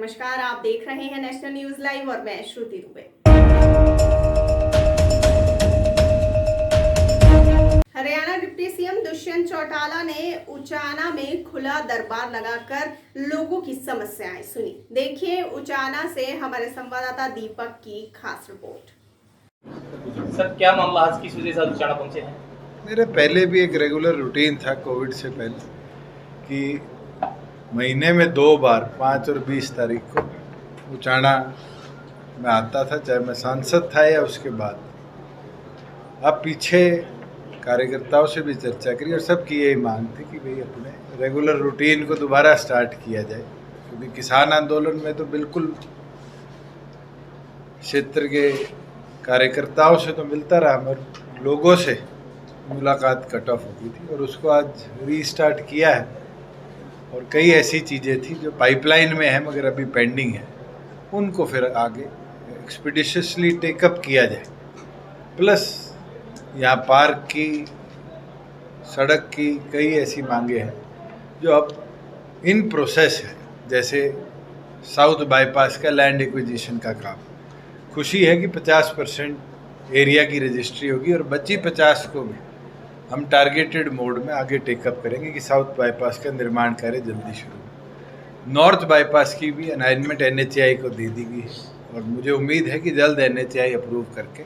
नमस्कार, आप देख रहे हैं नेशनल न्यूज लाइव और मैं श्रुति दुबे। हरियाणा डिप्टी सीएम दुष्यंत चौटाला ने उचाना में खुला दरबार लगाकर लोगों की समस्याएं सुनी। देखिए उचाना से हमारे संवाददाता दीपक की खास रिपोर्ट। सर, क्या मामला आज किस वजह से आप उचाना पहुंचे हैं? मेरे पहले भी एक रेगुलर रूटीन था कोविड से पहले कि महीने में 2 बार 5 और 20 तारीख को उचाना में आता था, चाहे मैं सांसद था या उसके बाद। अब पीछे कार्यकर्ताओं से भी चर्चा करी और सबकी यही मांग थी कि भाई अपने रेगुलर रूटीन को दोबारा स्टार्ट किया जाए, क्योंकि किसान आंदोलन में तो बिल्कुल क्षेत्र के कार्यकर्ताओं से तो मिलता रहा मगर लोगों से मुलाकात कट ऑफ हो गई थी और उसको आज रीस्टार्ट किया है। और कई ऐसी चीज़ें थी जो पाइपलाइन में है मगर अभी पेंडिंग है, उनको फिर आगे एक्सपीडिशियसली टेकअप किया जाए। प्लस यहाँ पार्क की, सड़क की कई ऐसी मांगे हैं जो अब इन प्रोसेस है, जैसे साउथ बाईपास का लैंड एक्विजिशन का काम। खुशी है कि 50% एरिया की रजिस्ट्री होगी और बची 50 को भी हम टारगेटेड मोड में आगे टेकअप करेंगे कि साउथ बाईपास का निर्माण कार्य जल्दी शुरू हो। नॉर्थ बाईपास की भी अलाइनमेंट NHAI को दे दी गई है और मुझे उम्मीद है कि जल्द NHAI अप्रूव करके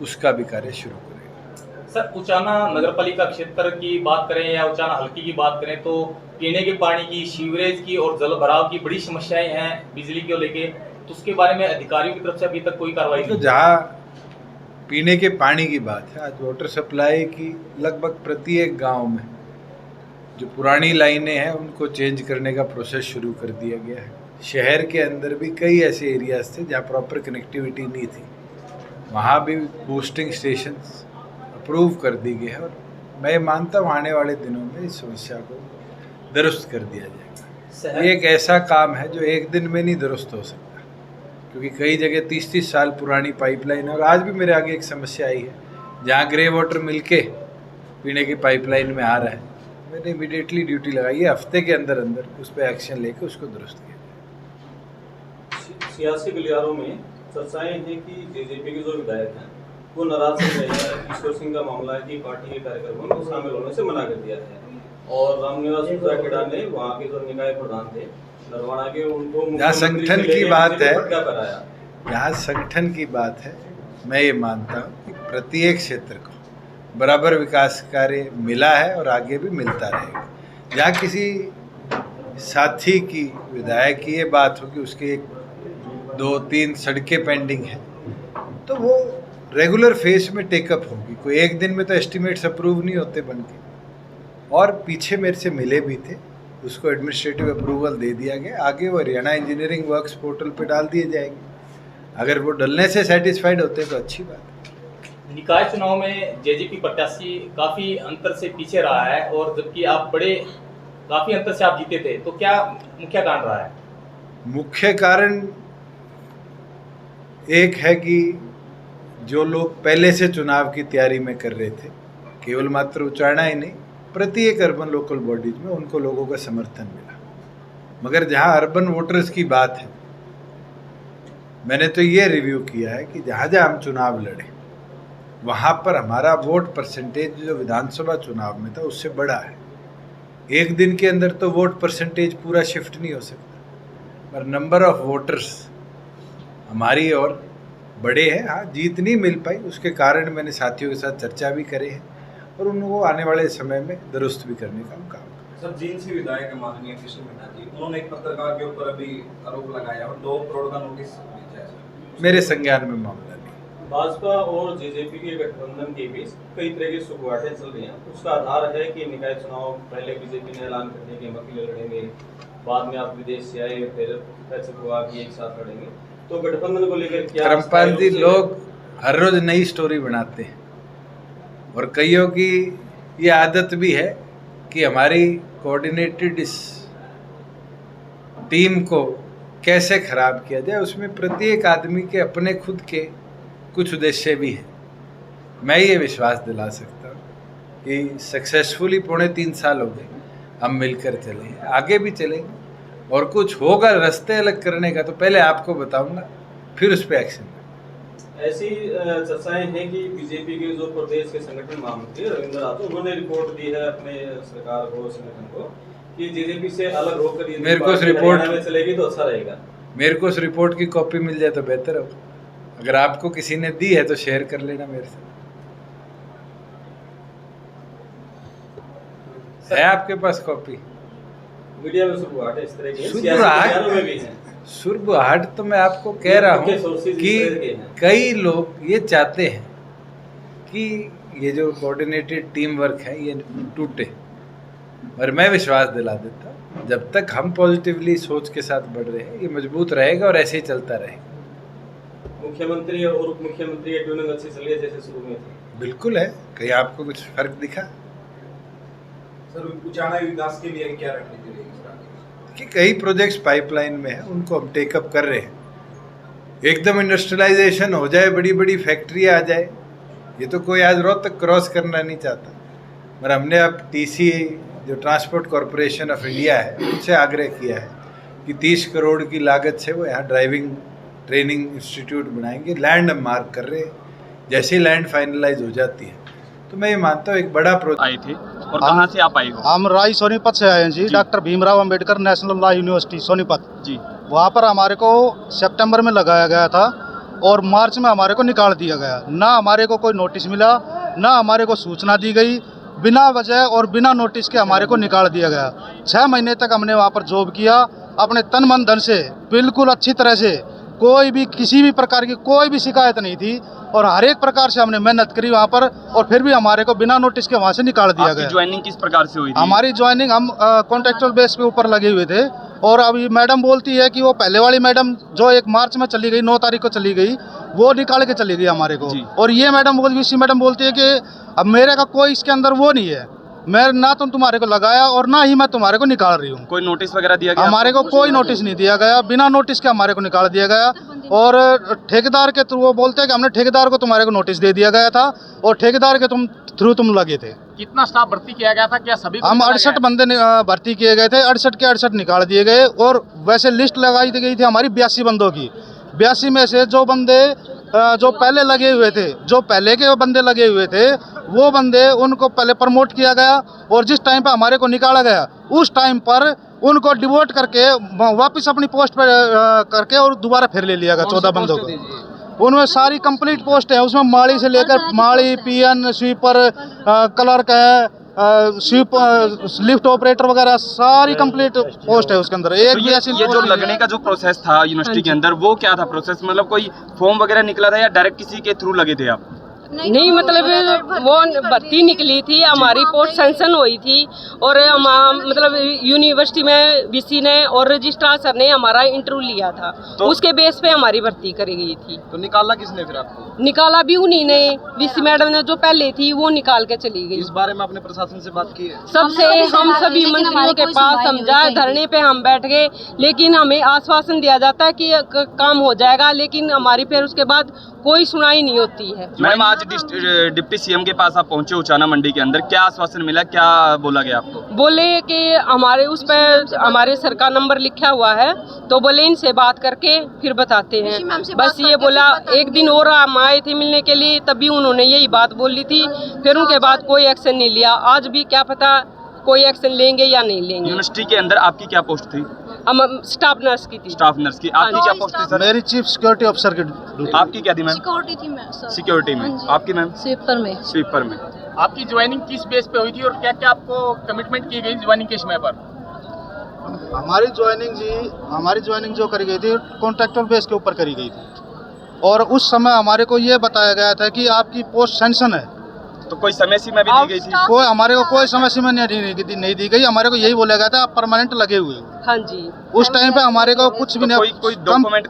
उसका भी कार्य शुरू करेगा। सर, उचाना नगरपालिका क्षेत्र की बात करें या उचाना हल्की की बात करें तो पीने के पानी की, सीवरेज की और जल भराव की बड़ी समस्याएं हैं बिजली को लेके, तो उसके बारे में अधिकारियों की तरफ से अभी तक कोई कार्रवाई नहीं। तो जहाँ पीने के पानी की बात है, आज वाटर सप्लाई की लगभग प्रत्येक गांव में जो पुरानी लाइनें हैं उनको चेंज करने का प्रोसेस शुरू कर दिया गया है। शहर के अंदर भी कई ऐसे एरियाज थे जहाँ प्रॉपर कनेक्टिविटी नहीं थी, वहाँ भी बूस्टिंग स्टेशंस अप्रूव कर दी गई है और मैं मानता हूँ आने वाले दिनों में इस समस्या को दुरुस्त कर दिया जाएगा। ये एक ऐसा काम है जो एक दिन में नहीं दुरुस्त हो सकता, क्योंकि कई जगह 30-30 साल पुरानी पाइपलाइन है और आज भी मेरे आगे एक समस्या आई है जहाँ ग्रे वाटर मिलके पीने की पाइपलाइन में आ रहा है। मैंने इमीडिएटली ड्यूटी लगाई है, हफ्ते के अंदर अंदर उस पर एक्शन लेके उसको दुरुस्त किया। सियासी गलियारों में चर्चाएं हैं कि जेजेपी के जो विधायक हैं वो नाराज हो गए हैं। ईश्वर सिंह का मामला है कि पार्टी के कार्यक्रमों में शामिल होने से मना कर दिया है और रामनिवास खेड़ा ने वहाँ के जो निकाय प्रधान थे नरवाना के, उनको जहाँ संगठन की बात है, क्या कराया, यहाँ संगठन की बात है, मैं ये मानता हूँ कि प्रत्येक क्षेत्र को बराबर विकास कार्य मिला है और आगे भी मिलता रहेगा। जहाँ किसी साथी की, विधायक की ये बात हो कि उसकी 1-2-3 सड़कें पेंडिंग है तो वो रेगुलर फेस में टेकअप होगी। कोई एक दिन में तो एस्टिमेट्स अप्रूव नहीं होते बन के, और पीछे मेरे से मिले भी थे, उसको एडमिनिस्ट्रेटिव अप्रूवल दे दिया गया। आगे वो हरियाणा इंजीनियरिंग वर्क्स पोर्टल पे डाल दिए जाएंगे। अगर वो डलने से सेटिस्फाइड होते हैं तो अच्छी बात है। निकाय चुनाव में जेजेपी प्रत्याशी काफी अंतर से पीछे रहा है और जबकि आप काफी अंतर से आप जीते थे, तो क्या मुख्य कारण रहा है? मुख्य कारण एक है कि जो लोग पहले से चुनाव की तैयारी में कर रहे थे, केवल मात्र उचाना ही नहीं, प्रत्येक अर्बन लोकल बॉडीज में उनको लोगों का समर्थन मिला। मगर जहां अर्बन वोटर्स की बात है, मैंने तो ये रिव्यू किया है कि जहां जहां हम चुनाव लड़े वहां पर हमारा वोट परसेंटेज जो विधानसभा चुनाव में था उससे बड़ा है। एक दिन के अंदर तो वोट परसेंटेज पूरा शिफ्ट नहीं हो सकता, पर नंबर ऑफ वोटर्स हमारी और बड़े हैं। हाँ, जीत नहीं मिल पाई, उसके कारण मैंने साथियों के साथ चर्चा भी करे हैं और उनको आने वाले समय में दुरुस्त भी करने का काम। सर, जींद विधायक है माननीय कृष्ण मीणा जी, उन्होंने एक पत्रकार के ऊपर अभी आरोप लगाया और 2 करोड़ का नोटिस भेजा है। मेरे संज्ञान में मामला नहीं। भाजपा और जेजेपी के गठबंधन के बीच कई तरह की सुखवाटें चल रही हैं। उसका आधार है कि निकाय चुनाव पहले बीजेपी ने ऐलान करने के वकील लड़ेंगे, बाद में आप विदेश से आए, फिर फैसला हुआ कि एक साथ लड़ेंगे। तो गठबंधन को लेकर क्या? धर्मपाल जी, लोग हर रोज नई स्टोरी बनाते हैं और कईयों की ये आदत भी है कि हमारी कोऑर्डिनेटेड इस टीम को कैसे खराब किया जाए। उसमें प्रत्येक आदमी के अपने खुद के कुछ उद्देश्य भी हैं। मैं ये विश्वास दिला सकता हूँ कि सक्सेसफुली 3.25 साल हो गए हम मिलकर चले, आगे भी चलेंगे और कुछ होगा रास्ते अलग करने का तो पहले आपको बताऊंगा, फिर उस पर एक्शन। ऐसी चर्चाएं हैं कि बीजेपी के जो प्रदेश के संगठन महामंत्री रविंद्र राठौर उन्होंने रिपोर्ट दी है अपने सरकार को, संगठन को, कि जेजेपी से अलग होकर यदि मेरे को उस पार्टी रिपोर्ट हरियाणा में चलेगी तो अच्छा रहेगा। मेरे को उस रिपोर्ट की कॉपी मिल जाए तो बेहतर हो। अगर आपको किसी ने दी है तो शेयर कर लेना मेरे से। है आपके पास कॉपी? मीडिया में सुबह इस तरह के सुरबुराहट में भी है। सुरबुराहट तो मैं आपको कह रहा हूँ मुख्य sources इस कि तरह के हैं। कई लोग ये चाहते हैं कि ये जो कोऑर्डिनेटेड टीम वर्क है ये टूटे, और मैं विश्वास दिला देता हूँ जब तक हम पॉजिटिवली सोच के साथ बढ़ रहे हैं ये मजबूत रहेगा और ऐसे ही चलता रहेगा। मुख्यमंत्री और उप मुख्यमंत्री की ट्यूनिंग अच्छी चली है जैसे शुरू में थी। बिल्कुल है। कहीं आपको कुछ फर्क दिखा? सर उचाना विकास के लिए क्या रणनीति रहेगी सर आगे? कि कई प्रोजेक्ट्स पाइपलाइन में है, उनको हम टेकअप कर रहे हैं। एकदम इंडस्ट्रियलाइजेशन हो जाए, बड़ी बड़ी फैक्ट्री आ जाए, ये तो कोई आज रोहतक क्रॉस करना नहीं चाहता। पर हमने अब टीसी जो ट्रांसपोर्ट कॉरपोरेशन ऑफ इंडिया है उनसे आग्रह किया है कि 30 करोड़ की लागत से वो यहाँ ड्राइविंग ट्रेनिंग इंस्टीट्यूट बनाएंगे। लैंड हम मार्क कर रहे हैं, जैसे ही लैंड फाइनलाइज हो जाती है तो मैं ये मानता हूँ एक बड़ा प्रोजेक्ट। आए थे और कहाँ से आप आए हो? हम राय सोनीपत से आए हैं ji. Doctor Bhimrao Ambedkar national law university Sonipat ji. वहाँ पर हमारे को सितंबर में लगाया गया था और मार्च में हमारे को निकाल दिया गया। ना हमारे को कोई नोटिस मिला, ना हमारे को सूचना दी गई, बिना वजह और बिना नोटिस के हमारे को निकाल दिया गया। 6 महीने तक हमने वहाँ पर जॉब किया अपने तन मन धन से, बिल्कुल अच्छी तरह से। कोई भी किसी भी प्रकार की कोई भी शिकायत नहीं थी और हर एक प्रकार से हमने मेहनत करी वहाँ पर, और फिर भी हमारे को बिना नोटिस के वहाँ से निकाल दिया गया। ज्वाइनिंग किस प्रकार से हुई थी? हमारी ज्वाइनिंग हम कॉन्ट्रेक्चुअल बेस पे ऊपर लगे हुए थे, और अभी मैडम बोलती है कि वो पहले वाली मैडम जो 1 मार्च में चली गई, 9 तारीख को चली गई, वो निकाल के चली गई हमारे को। और ये मैडम मैडम बोलती है कि अब मेरे का कोई इसके अंदर वो नहीं है, मैं ना तो तुम्हारे को लगाया और ना ही मैं तुम्हारे को निकाल रही हूँ। कोई नोटिस वगैरह दिया गया? हमारे को कोई नोटिस नहीं दिया गया, बिना नोटिस के हमारे को निकाल दिया गया। और ठेकेदार के थ्रू वो बोलते हैं कि हमने ठेकेदार को तुम्हारे को नोटिस दे दिया गया था और ठेकेदार के थ्रू तुम लगे थे। कितना स्टाफ भर्ती किया गया था? क्या सभी? हम 68 बंदे भर्ती किए गए थे, 68 के 68 निकाल दिए गए। और वैसे लिस्ट लगाई गई थी हमारी 82 बंदों की। 82 में से जो बंदे जो पहले लगे हुए थे, जो पहले के बंदे लगे हुए थे, वो बंदे उनको पहले प्रमोट किया गया, और जिस टाइम पे हमारे को निकाला गया उस टाइम पर उनको डिवोट करके वापस अपनी पोस्ट पर करके और दोबारा फिर ले लिया गया 14 बंदों को। उनमें सारी कंप्लीट पोस्ट है, उसमें माली से लेकर माली, पीएन, स्वीपर, क्लर्क है, स्वीप, लिफ्ट ऑपरेटर वगैरह सारी कंप्लीट पोस्ट है उसके अंदर। एक भी ऐसी ये जो लगने का जो प्रोसेस था यूनिवर्सिटी के अंदर, वो क्या था प्रोसेस? मतलब कोई फॉर्म वगैरह निकला था या डायरेक्ट किसी के थ्रू लगे थे आप? नहीं, मतलब वो भर्ती निकली थी, हमारी पोस्ट सैंक्शन हुई थी, और मतलब यूनिवर्सिटी में वीसी ने और रजिस्ट्रार सर ने हमारा इंटरव्यू लिया था, तो उसके बेस पे हमारी भर्ती करी गई थी। तो निकाला किसने फिर आपको? निकाला भी उन्हीं ने, वीसी मैडम ने जो पहले थी वो निकाल के चली गई। इस बारे में आपने प्रशासन से बात की है? सबसे हम सभी मंत्रियों के पास समझा, धरने पे हम बैठ गए, लेकिन हमें आश्वासन दिया जाता है कि काम हो जाएगा, लेकिन हमारी फिर उसके बाद कोई सुनाई नहीं होती है। मैडम आज डिप्टी सीएम के पास आप पहुंचे उचाना मंडी के अंदर, क्या आश्वासन मिला, क्या बोला गया आपको? बोले कि हमारे उस पर हमारे सर का नंबर लिखा हुआ है, तो बोले इनसे बात करके फिर बताते हैं। बस ये बोला। एक दिन और हम आए थे मिलने के लिए, तभी उन्होंने यही बात बोली थी, फिर उनके बाद कोई एक्शन नहीं लिया। आज भी क्या पता कोई एक्शन लेंगे या नहीं लेंगे। यूनिवर्सिटी के अंदर आपकी क्या पोस्ट थी? हम स्टाफ नर्स की थी। स्टाफ नर्स की। आपकी क्या पोस्ट थी सर? मेरी चीफ सिक्योरिटी ऑफिसर की ड्यूटी। आपकी क्या थी मैम? सिक्योरिटी थी मैं सर। सिक्योरिटी में। आपकी मैम? स्वीपर में। स्वीपर में। आपकी ज्वाइनिंग किस बेस पे हुई थी और क्या क्या आपको कमिटमेंट की गई ज्वाइनिंग के समय पर? हमारी ज्वाइनिंग जो करी गई थी कॉन्ट्रैक्चुअल बेस के ऊपर करी गई थी, और उस समय हमारे को ये बताया गया था कि आपकी पोस्ट सैंक्शन है। तो कोई समय सीमा भी दी गई थी? कोई हमारे को कोई समय सीमा नहीं दी गई। हमारे को यही बोला गया था आप परमानेंट लगे हुए हो। हाँ जी। उस टाइम पे हमारे को कुछ भी नहीं, कोई डॉक्यूमेंट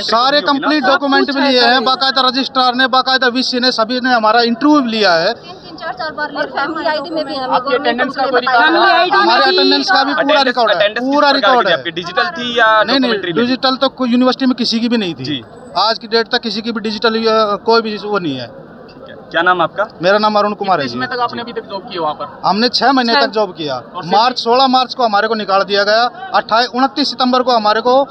सारे कंप्लीट डॉक्यूमेंट भी लिए हैं, बाकायदा रजिस्ट्रार ने, बाकायदा वीसी ने, सभी ने हमारा इंटरव्यू भी लिया है। 3-4 बार लिया। फैमिली आईडी में भी आपकी अटेंडेंस का कोई रिकॉर्ड? हमारे अटेंडेंस का भी पूरा रिकॉर्ड है, पूरा रिकॉर्ड है। डिजिटल थी या नहीं, डिजिटल तो यूनिवर्सिटी में किसी की भी नहीं थी। आज की डेट तक किसी की भी डिजिटल कोई भी वो नहीं है। क्या नाम आपका? मेरा नाम अरुण कुमार है किस जी। समय तक आपने अभी तक जॉब की वहाँ पर? हमने 6 महीने तक जॉब किया। 16 मार्च को हमारे को निकाल दिया गया, 29 सितंबर को हमारे को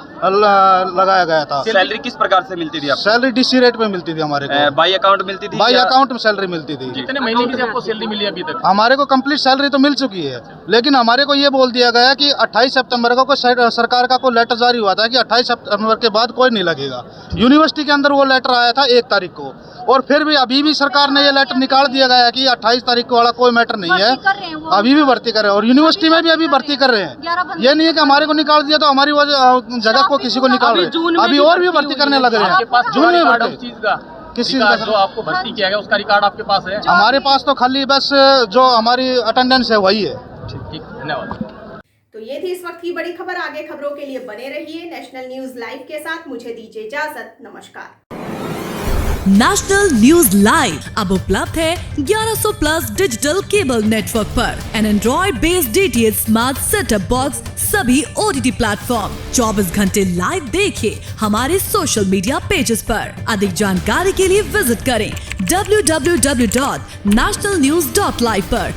लगाया गया था। सैलरी किस प्रकार से मिलती थी आपको? सैलरी डीसी रेट में मिलती थी हमारे को। बाई अकाउंट मिलती थी? बाई या- अकाउंट में सैलरी मिलती थी। कितने महीने की आपको सैलरी मिली अभी तक? हमारे को कंप्लीट सैलरी तो मिल चुकी है, लेकिन हमारे को ये बोल दिया गया कि 28 सितंबर को कोई सरकार का कोई लेटर जारी हुआ था कि 28 सितंबर के बाद कोई नहीं लगेगा। यूनिवर्सिटी के अंदर वो लेटर आया था 1 तारीख को, और फिर भी अभी भी सरकार ने ये लेटर निकाल दिया गया है कि 28 तारीख को वाला कोई मैटर नहीं है, अभी भी भर्ती कर रहे हैं और यूनिवर्सिटी में भी अभी भर्ती कर रहे हैं। ये नहीं है कि हमारे को निकाल दिया तो हमारी जगह को किसी को निकाल रहे हैं, अभी और भी भर्ती करने लग रहे हैं। जून में भर्ती चीज का किस चीज का जो आपको भर्ती किया गया उसका रिकॉर्ड आपके पास है? हमारे पास तो खाली बस जो हमारी अटेंडेंस है वही है। ठीक, धन्यवाद। तो ये थी इस वक्त की बड़ी खबर। आगे खबरों के लिए बने रहिए नेशनल न्यूज लाइव के साथ। मुझे दीजिए इजाजत, नमस्कार। नेशनल न्यूज लाइव अब उपलब्ध है 1100 प्लस डिजिटल केबल नेटवर्क पर an android based DTH smart setup box सभी OTT प्लेटफॉर्म। 24 घंटे लाइव देखिए हमारे सोशल मीडिया पेजेस पर। अधिक जानकारी के लिए विजिट करें www.nationalnews.live पर